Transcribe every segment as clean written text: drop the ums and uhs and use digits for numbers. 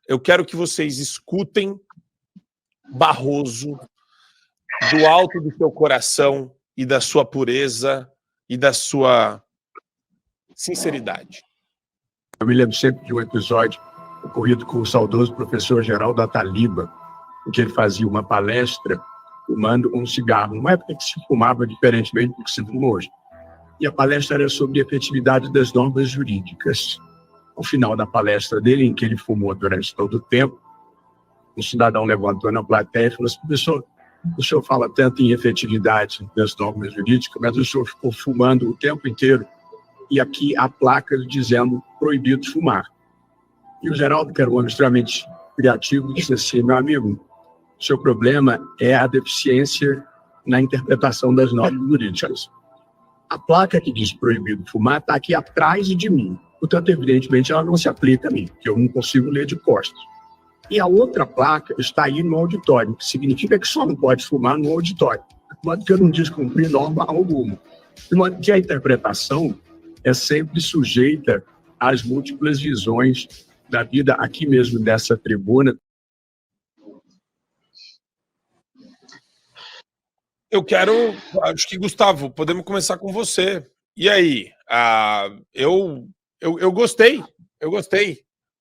eu quero que vocês escutem Barroso do alto do seu coração e da sua pureza e da sua sinceridade. Eu me lembro sempre de um episódio ocorrido com o saudoso professor Geraldo Ataliba, em que ele fazia uma palestra fumando um cigarro, numa época que se fumava diferentemente do que se fuma hoje. E a palestra era sobre a efetividade das normas jurídicas. Ao final da palestra dele, em que ele fumou durante todo o tempo, um cidadão levantou na plateia e falou assim: professor, o senhor fala tanto em efetividade das normas jurídicas, mas o senhor ficou fumando o tempo inteiro e aqui há placas dizendo proibido fumar. E o Geraldo, que era um homem extremamente criativo, disse assim: meu amigo, o seu problema é a deficiência na interpretação das normas jurídicas. A placa que diz proibido fumar está aqui atrás de mim. Portanto, evidentemente, ela não se aplica a mim, porque eu não consigo ler de costas. E a outra placa está aí no auditório, que significa que só não pode fumar no auditório. De modo que eu não descumpri norma alguma. De modo que a interpretação é sempre sujeita às múltiplas visões da vida, aqui mesmo dessa tribuna. Acho que, Gustavo, podemos começar com você. E aí? Eu gostei.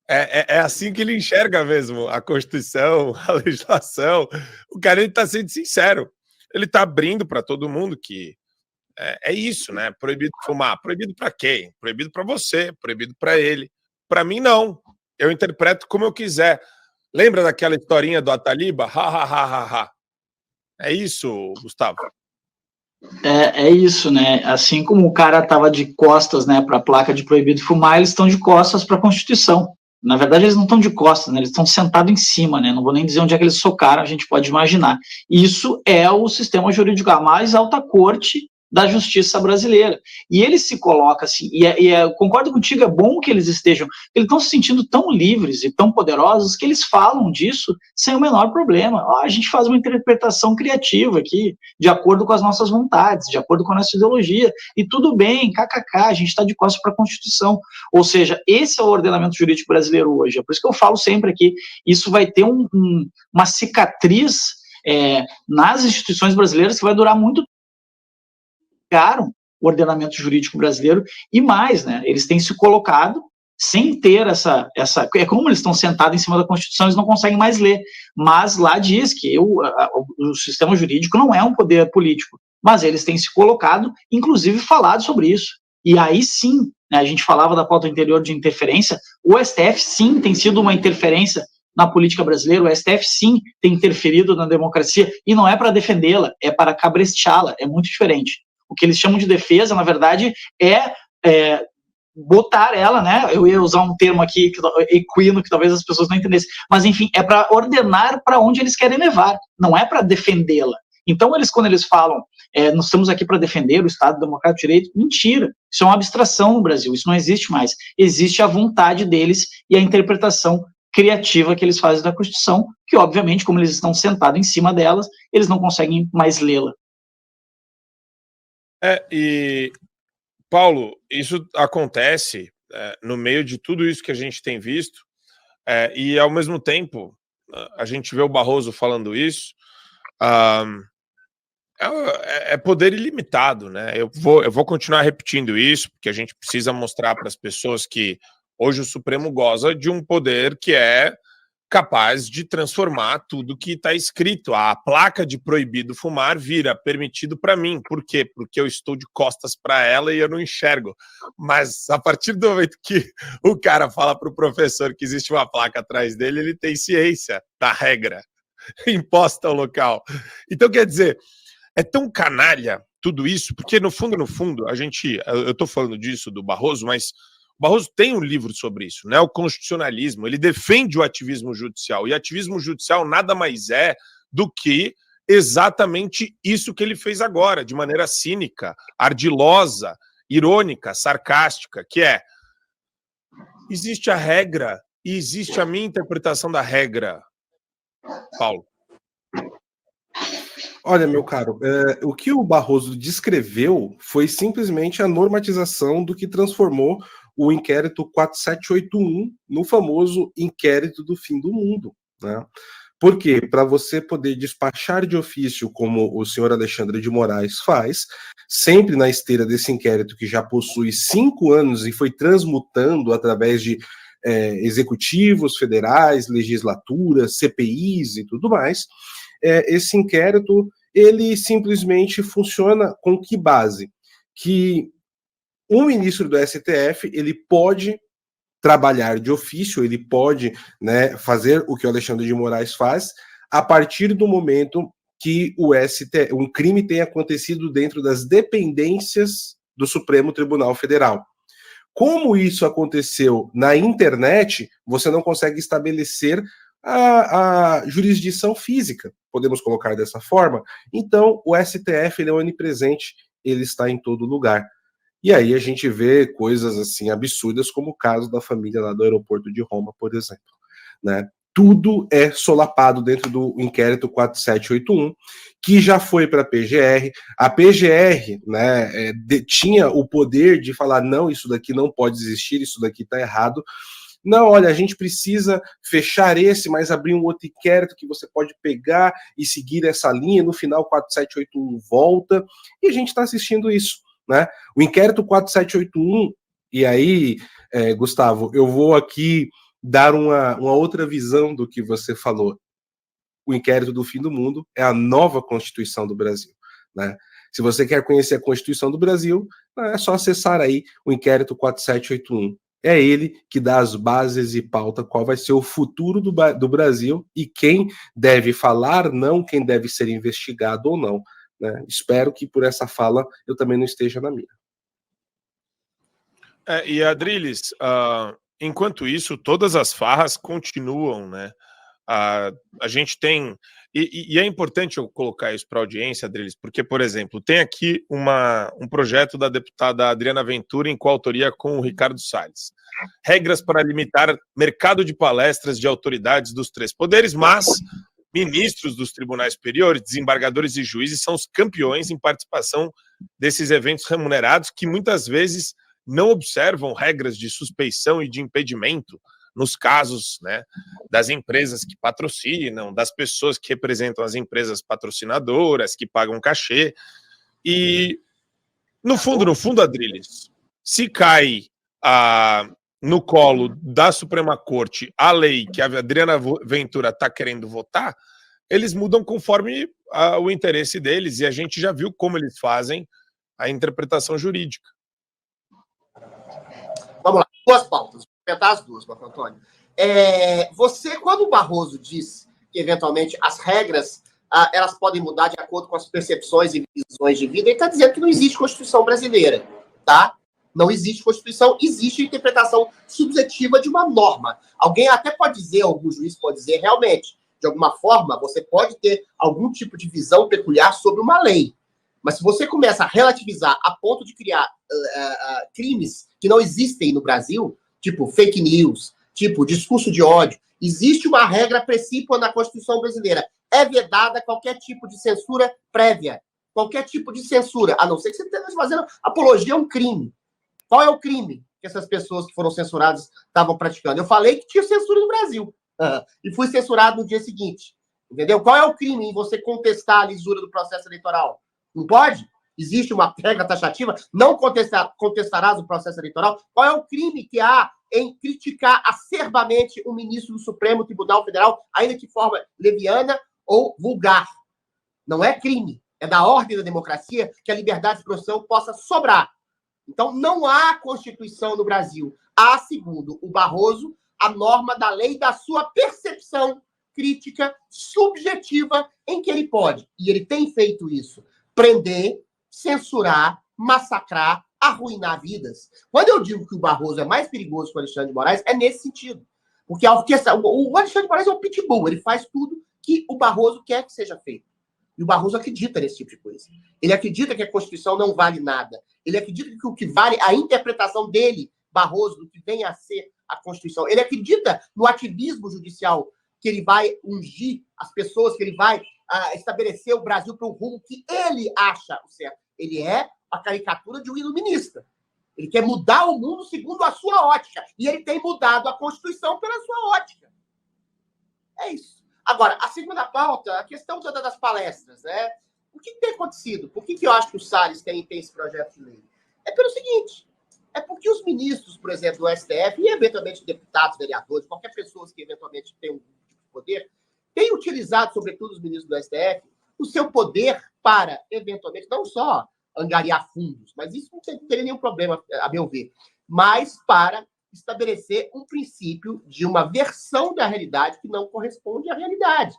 É assim que ele enxerga mesmo a Constituição, a legislação. O cara está sendo sincero. Ele está abrindo para todo mundo que é isso, né? Proibido fumar. Proibido para quem? Proibido para você, proibido para ele. Para mim, não. Eu interpreto como eu quiser. Lembra daquela historinha do Ataliba? Ha, ha, ha, ha, ha. É isso, Gustavo? É isso, né? Assim como o cara estava de costas, né, para a placa de proibido fumar, eles estão de costas para a Constituição. Na verdade, eles não estão de costas, né? Eles estão sentados em cima, né? Não vou nem dizer onde é que eles socaram, a gente pode imaginar. Isso é o sistema jurídico, a mais alta corte da justiça brasileira. E ele se coloca assim, eu concordo contigo, é bom que eles estão se sentindo tão livres e tão poderosos que eles falam disso sem o menor problema. A gente faz uma interpretação criativa aqui, de acordo com as nossas vontades, de acordo com a nossa ideologia, e tudo bem, kkk, a gente está de costas para a Constituição. Ou seja, esse é o ordenamento jurídico brasileiro hoje. É por isso que eu falo sempre aqui, isso vai ter uma cicatriz nas instituições brasileiras que vai durar muito tempo. O ordenamento jurídico brasileiro e mais, né? Eles têm se colocado sem ter essa é como eles estão sentados em cima da Constituição, eles não conseguem mais ler, mas lá diz que o sistema jurídico não é um poder político, mas eles têm se colocado, inclusive falado sobre isso, e aí sim, né, a gente falava da pauta anterior de interferência, o STF sim tem sido uma interferência na política brasileira, o STF sim tem interferido na democracia, e não é para defendê-la, é para cabresteá-la, é muito diferente. O que eles chamam de defesa, na verdade, é botar ela, né? Eu ia usar um termo aqui, equino, que talvez as pessoas não entendessem, mas enfim, é para ordenar para onde eles querem levar, não é para defendê-la. Então, quando eles falam, nós estamos aqui para defender o Estado Democrático de Direito, mentira, isso é uma abstração no Brasil, isso não existe mais. Existe a vontade deles e a interpretação criativa que eles fazem da Constituição, que obviamente, como eles estão sentados em cima delas, eles não conseguem mais lê-la. E, Paulo, isso acontece no meio de tudo isso que a gente tem visto, e ao mesmo tempo a gente vê o Barroso falando isso, é poder ilimitado, né? Eu vou continuar repetindo isso, porque a gente precisa mostrar para as pessoas que hoje o Supremo goza de um poder que é capaz de transformar tudo que está escrito. A placa de proibido fumar vira permitido para mim. Por quê? Porque eu estou de costas para ela e eu não enxergo. Mas a partir do momento que o cara fala para o professor que existe uma placa atrás dele, ele tem ciência da regra imposta ao local. Então, quer dizer, é tão canalha tudo isso, porque no fundo, eu estou falando disso do Barroso, mas o Barroso tem um livro sobre isso, né? O constitucionalismo. Ele defende o ativismo judicial. E ativismo judicial nada mais é do que exatamente isso que ele fez agora, de maneira cínica, ardilosa, irônica, sarcástica, que é: existe a regra e existe a minha interpretação da regra. Paulo. Olha, meu caro, o que o Barroso descreveu foi simplesmente a normatização do que transformou o inquérito 4781, no famoso inquérito do fim do mundo, né? Por quê? Para você poder despachar de ofício, como o senhor Alexandre de Moraes faz, sempre na esteira desse inquérito que já possui 5 anos e foi transmutando através de executivos federais, legislaturas, CPIs e tudo mais, esse inquérito, ele simplesmente funciona com que base? Que um ministro do STF, ele pode trabalhar de ofício, ele pode, né, fazer o que o Alexandre de Moraes faz a partir do momento que um crime tenha acontecido dentro das dependências do Supremo Tribunal Federal. Como isso aconteceu na internet, você não consegue estabelecer a jurisdição física, podemos colocar dessa forma. Então, o STF, ele é onipresente, ele está em todo lugar. E aí a gente vê coisas assim absurdas, como o caso da família lá do aeroporto de Roma, por exemplo, né? Tudo é solapado dentro do inquérito 4781, que já foi para a PGR. A PGR, né, tinha o poder de falar, não, isso daqui não pode existir, isso daqui está errado. Não, olha, a gente precisa fechar esse, mas abrir um outro inquérito que você pode pegar e seguir essa linha. No final, 4781 volta, e a gente está assistindo isso, né? O inquérito 4781, e aí, Gustavo, eu vou aqui dar uma outra visão do que você falou. O inquérito do fim do mundo é a nova Constituição do Brasil, né? Se você quer conhecer a Constituição do Brasil, é só acessar aí o inquérito 4781. É ele que dá as bases e pauta qual vai ser o futuro do Brasil e quem deve falar, não quem deve ser investigado ou não, né? Espero que por essa fala eu também não esteja na mira. E Adriles, enquanto isso, todas as farras continuam, né? A gente tem... E é importante eu colocar isso para a audiência, Adriles, porque, por exemplo, tem aqui um projeto da deputada Adriana Ventura em coautoria com o Ricardo Salles. Regras para limitar mercado de palestras de autoridades dos 3 poderes, mas ministros dos tribunais superiores, desembargadores e juízes são os campeões em participação desses eventos remunerados que muitas vezes não observam regras de suspeição e de impedimento nos casos, né, das empresas que patrocinam, das pessoas que representam as empresas patrocinadoras, que pagam cachê. E, no fundo, Adriles, se cai no colo da Suprema Corte a lei que a Adriana Ventura está querendo votar, eles mudam conforme o interesse deles, e a gente já viu como eles fazem a interpretação jurídica. Vamos lá, 2 pautas. Vou comentar as 2, Marco Antônio. Você, quando o Barroso diz que, eventualmente, as regras elas podem mudar de acordo com as percepções e visões de vida, ele está dizendo que não existe Constituição brasileira, tá? Não existe Constituição, existe a interpretação subjetiva de uma norma. Alguém até pode dizer, algum juiz pode dizer, realmente, de alguma forma, você pode ter algum tipo de visão peculiar sobre uma lei. Mas se você começa a relativizar a ponto de criar crimes que não existem no Brasil, tipo fake news, tipo discurso de ódio, existe uma regra precípua na Constituição brasileira. É vedada qualquer tipo de censura prévia. Qualquer tipo de censura, a não ser que você esteja fazendo apologia a um crime. Qual é o crime que essas pessoas que foram censuradas estavam praticando? Eu falei que tinha censura no Brasil. E fui censurado no dia seguinte. Entendeu? Qual é o crime em você contestar a lisura do processo eleitoral? Não pode? Existe uma regra taxativa? Não contestarás o processo eleitoral? Qual é o crime que há em criticar acerbamente o ministro do Supremo Tribunal Federal, ainda de forma leviana ou vulgar? Não é crime. É da ordem da democracia que a liberdade de expressão possa sobrar. Então, não há Constituição no Brasil. Há, segundo o Barroso, a norma da lei da sua percepção crítica subjetiva em que ele pode, e ele tem feito isso, prender, censurar, massacrar, arruinar vidas. Quando eu digo que o Barroso é mais perigoso que o Alexandre de Moraes, é nesse sentido. Porque o Alexandre de Moraes é um pitbull, ele faz tudo que o Barroso quer que seja feito. E o Barroso acredita nesse tipo de coisa. Ele acredita que a Constituição não vale nada. Ele acredita que o que vale é a interpretação dele, Barroso, do que vem a ser a Constituição. Ele acredita no ativismo judicial, que ele vai ungir as pessoas, que ele vai estabelecer o Brasil para um rumo que ele acha o certo. Ele é a caricatura de um iluminista. Ele quer mudar o mundo segundo a sua ótica. E ele tem mudado a Constituição pela sua ótica. É isso. Agora, a segunda pauta, a questão toda das palestras, né? O que tem acontecido? Por que eu acho que o Salles tem esse projeto de lei? É pelo seguinte, é porque os ministros, por exemplo, do STF, e eventualmente deputados, vereadores, qualquer pessoa que eventualmente tem um poder, tem utilizado, sobretudo os ministros do STF, o seu poder para, eventualmente, não só angariar fundos, mas isso não teria nenhum problema, a meu ver, mas para estabelecer um princípio de uma versão da realidade que não corresponde à realidade.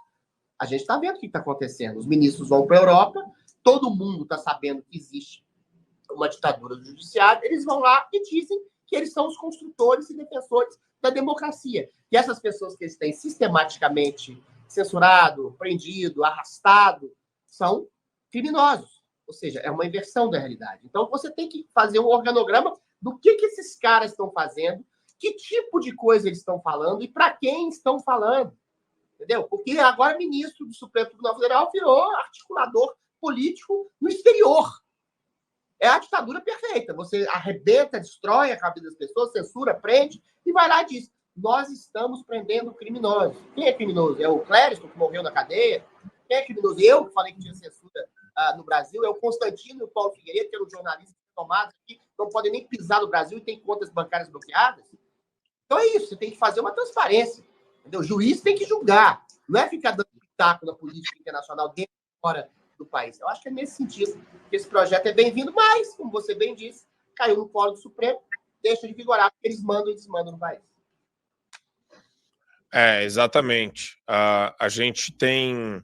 A gente está vendo o que está acontecendo. Os ministros vão para a Europa, todo mundo está sabendo que existe uma ditadura do judiciário, eles vão lá e dizem que eles são os construtores e defensores da democracia. E essas pessoas que eles têm sistematicamente censurado, prendido, arrastado, são criminosos. Ou seja, é uma inversão da realidade. Então, você tem que fazer um organograma do que esses caras estão fazendo, que tipo de coisa eles estão falando e para quem estão falando. Entendeu? Porque agora o ministro do Supremo Tribunal Federal virou articulador político no exterior. É a ditadura perfeita. Você arrebenta, destrói a cabeça das pessoas, censura, prende e vai lá e diz: nós estamos prendendo criminosos. Quem é criminoso? É o Clériston, que morreu na cadeia? Quem é criminoso? Eu, que falei que tinha censura no Brasil. É o Constantino e o Paulo Figueiredo, que eram jornalistas tomados aqui, não podem nem pisar no Brasil e têm contas bancárias bloqueadas. Então é isso, você tem que fazer uma transparência. Entendeu? O juiz tem que julgar. Não é ficar dando pitaco na política internacional dentro e fora do país. Eu acho que é nesse sentido que esse projeto é bem-vindo, mas, como você bem disse, caiu no colo do Supremo, deixa de vigorar, porque eles mandam e desmandam no país. Exatamente. A gente tem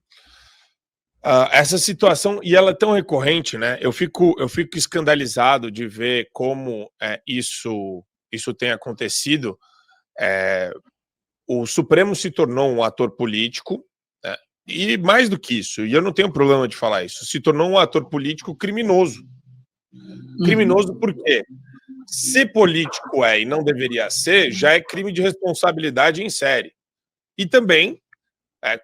essa situação, e ela é tão recorrente, né? Eu fico escandalizado de ver como isso tem acontecido. O Supremo se tornou um ator político, né? E mais do que isso, e eu não tenho problema de falar isso, se tornou um ator político criminoso. Criminoso por quê? Se político e não deveria ser, já é crime de responsabilidade em série. E também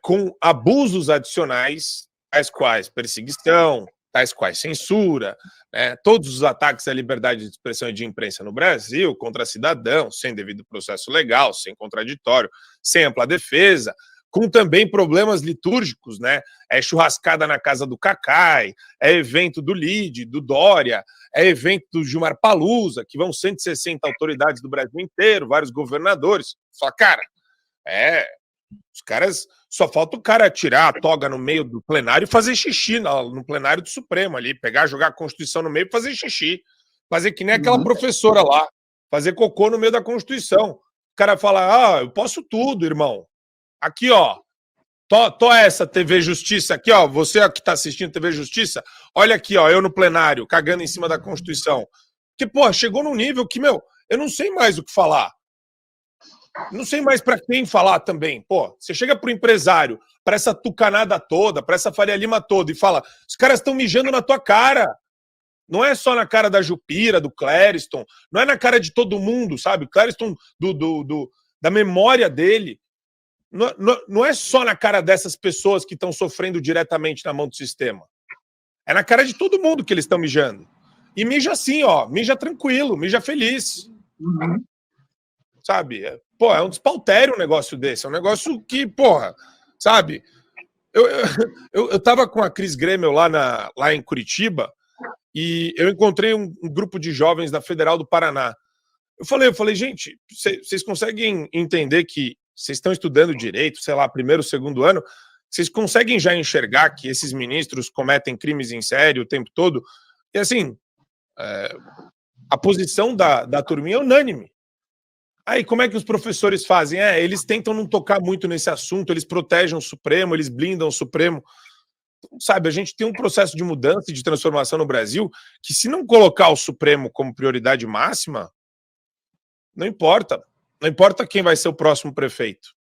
com abusos adicionais, tais quais perseguição, tais quais censura, né, todos os ataques à liberdade de expressão e de imprensa no Brasil contra cidadãos, sem devido processo legal, sem contraditório, sem ampla defesa, com também problemas litúrgicos, né? É churrascada na casa do Cacai, é evento do Lide, do Dória, é evento do Gilmar Palusa, que vão 160 autoridades do Brasil inteiro, vários governadores. Só, cara, os caras, só falta o cara tirar a toga no meio do plenário e fazer xixi no plenário do Supremo ali, pegar, jogar a Constituição no meio e fazer xixi. Fazer que nem aquela professora lá, fazer cocô no meio da Constituição. O cara fala: eu posso tudo, irmão. Aqui, ó, tô essa TV Justiça aqui, ó, você que tá assistindo TV Justiça, olha aqui, ó, eu no plenário, cagando em cima da Constituição. Porque, pô, chegou num nível que, eu não sei mais o que falar. Não sei mais para quem falar também. Pô, você chega pro empresário, para essa tucanada toda, para essa Faria Lima toda, e fala: os caras estão mijando na tua cara. Não é só na cara da Jupira, do Clériston, não é na cara de todo mundo, sabe? O Clériston, da memória dele. Não é só na cara dessas pessoas que estão sofrendo diretamente na mão do sistema. É na cara de todo mundo que eles estão mijando. E mija assim, ó, mija tranquilo, mija feliz. Sabe? Pô, é um despautério um negócio desse. É um negócio que, porra, sabe? Eu tava com a Cris Grêmio lá em Curitiba e eu encontrei um grupo de jovens da Federal do Paraná. Eu falei, gente, vocês conseguem entender que vocês estão estudando direito, sei lá, primeiro, segundo ano, vocês conseguem já enxergar que esses ministros cometem crimes em série o tempo todo? E assim, a posição da turminha é unânime. Aí, como é que os professores fazem? Eles tentam não tocar muito nesse assunto, eles protegem o Supremo, eles blindam o Supremo. Sabe, a gente tem um processo de mudança e de transformação no Brasil que, se não colocar o Supremo como prioridade máxima, não importa. Não importa quem vai ser o próximo prefeito.